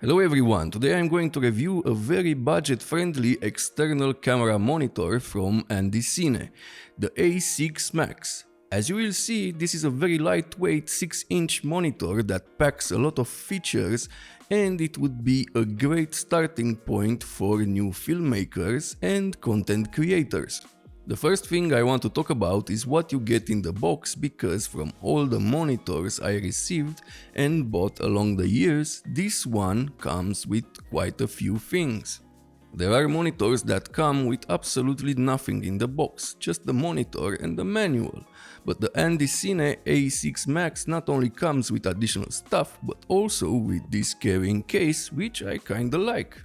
Hello everyone, today I'm going to review a very budget-friendly external camera monitor from Andycine, the A6 Max. As you will see, this is a very lightweight 6-inch monitor that packs a lot of features, and it would be a great starting point for new filmmakers and content creators. The first thing I want to talk about is what you get in the box, because from all the monitors I received and bought along the years, this one comes with quite a few things. There are monitors that come with absolutely nothing in the box, just the monitor and the manual. But the Andycine A6 Max not only comes with additional stuff, but also with this carrying case, which I kinda like.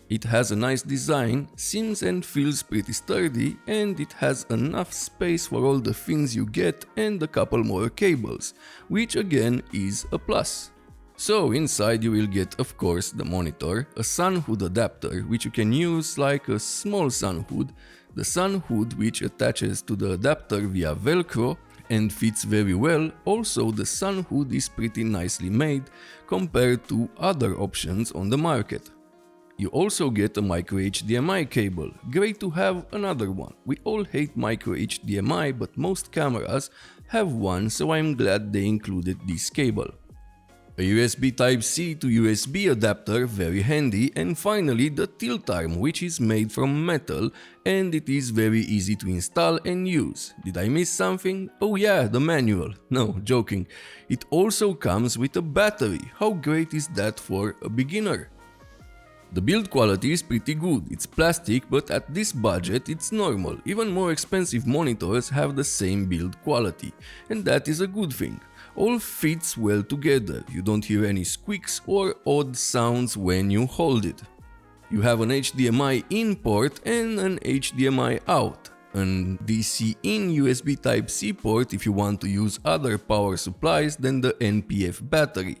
It has a nice design, seems and feels pretty sturdy, and it has enough space for all the things you get and a couple more cables, which again is a plus. So inside you will get, of course, the monitor, a sun hood adapter which you can use like a small sun hood, the sun hood which attaches to the adapter via velcro and fits very well. Also, the sun hood is pretty nicely made compared to other options on the market. You also get a micro HDMI cable, great to have another one. We all hate micro HDMI, but most cameras have one, so I'm glad they included this cable. A USB Type-C to USB adapter, very handy, and finally the tilt arm, which is made from metal and it is very easy to install and use. Did I miss something? Oh yeah, the manual. No, joking. It also comes with a battery. How great is that for a beginner? The build quality is pretty good, it's plastic, but at this budget it's normal. Even more expensive monitors have the same build quality, and that is a good thing. All fits well together, you don't hear any squeaks or odd sounds when you hold it. You have an HDMI in port and an HDMI out, an DC in USB Type-C port if you want to use other power supplies than the NPF battery.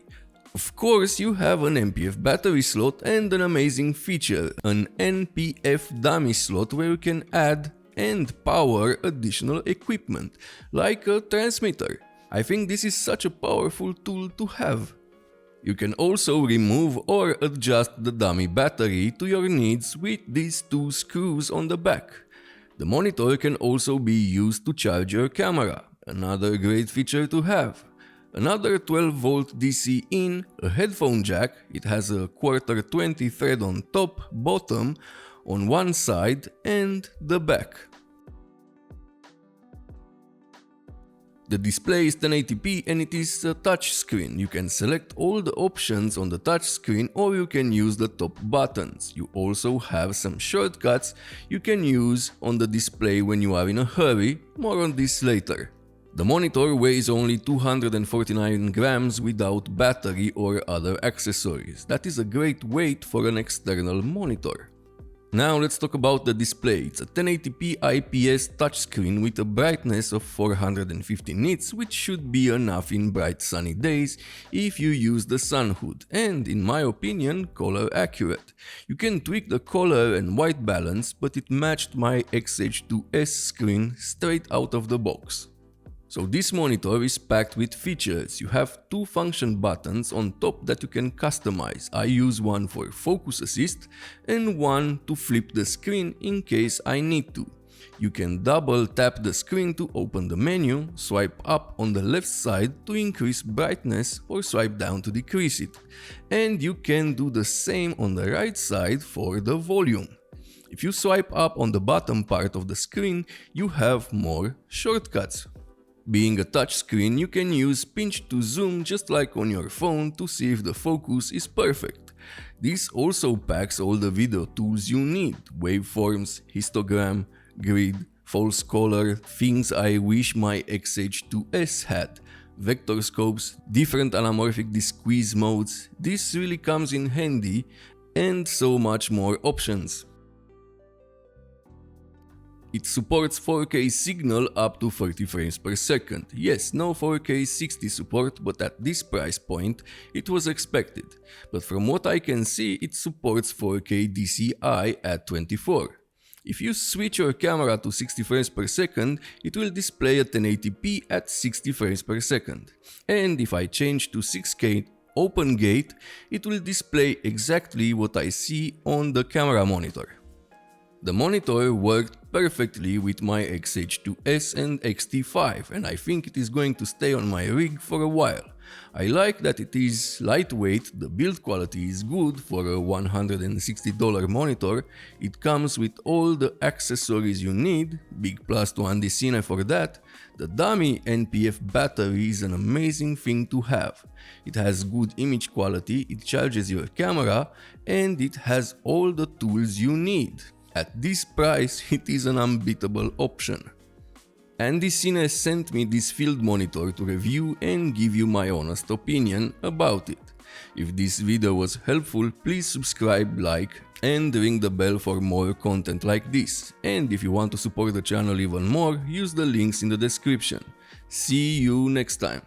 Of course, you have an NPF battery slot and an amazing feature, an NPF dummy slot where you can add and power additional equipment, like a transmitter. I think this is such a powerful tool to have. You can also remove or adjust the dummy battery to your needs with these two screws on the back. The monitor can also be used to charge your camera, another great feature to have. Another 12-volt DC in, a headphone jack, it has a quarter 20 thread on top, bottom, on one side and the back. The display is 1080p and it is a touch screen. You can select all the options on the touch screen or you can use the top buttons. You also have some shortcuts you can use on the display when you are in a hurry, more on this later. The monitor weighs only 249 grams without battery or other accessories. That is a great weight for an external monitor. Now let's talk about the display. It's a 1080p IPS touchscreen with a brightness of 450 nits, which should be enough in bright sunny days if you use the sun hood, and in my opinion, color accurate. You can tweak the color and white balance, but it matched my XH2S screen straight out of the box. So this monitor is packed with features. You have two function buttons on top that you can customize. I use one for focus assist and one to flip the screen in case I need to. You can double tap the screen to open the menu, swipe up on the left side to increase brightness or swipe down to decrease it. And you can do the same on the right side for the volume. If you swipe up on the bottom part of the screen, you have more shortcuts. Being a touchscreen, you can use pinch to zoom just like on your phone to see if the focus is perfect. This also packs all the video tools you need: waveforms, histogram, grid, false color, things I wish my XH2S had, vector scopes, different anamorphic squeeze modes. This really comes in handy, and so much more options. It supports 4K signal up to 30 frames per second. Yes, no 4K 60 support, but at this price point it was expected. But from what I can see, it supports 4K DCI at 24. If you switch your camera to 60 frames per second, it will display a 1080p at 60 frames per second. And if I change to 6K open gate, it will display exactly what I see on the camera monitor. The monitor worked perfectly with my X-H2S and X-T5, and I think it is going to stay on my rig for a while. I like that it is lightweight, the build quality is good for a $160 monitor, it comes with all the accessories you need, big plus to Andycine for that. The dummy NPF battery is an amazing thing to have. It has good image quality, it charges your camera, and it has all the tools you need. At this price, it is an unbeatable option. Andycine sent me this field monitor to review and give you my honest opinion about it. If this video was helpful, please subscribe, like, and ring the bell for more content like this. And if you want to support the channel even more, use the links in the description. See you next time.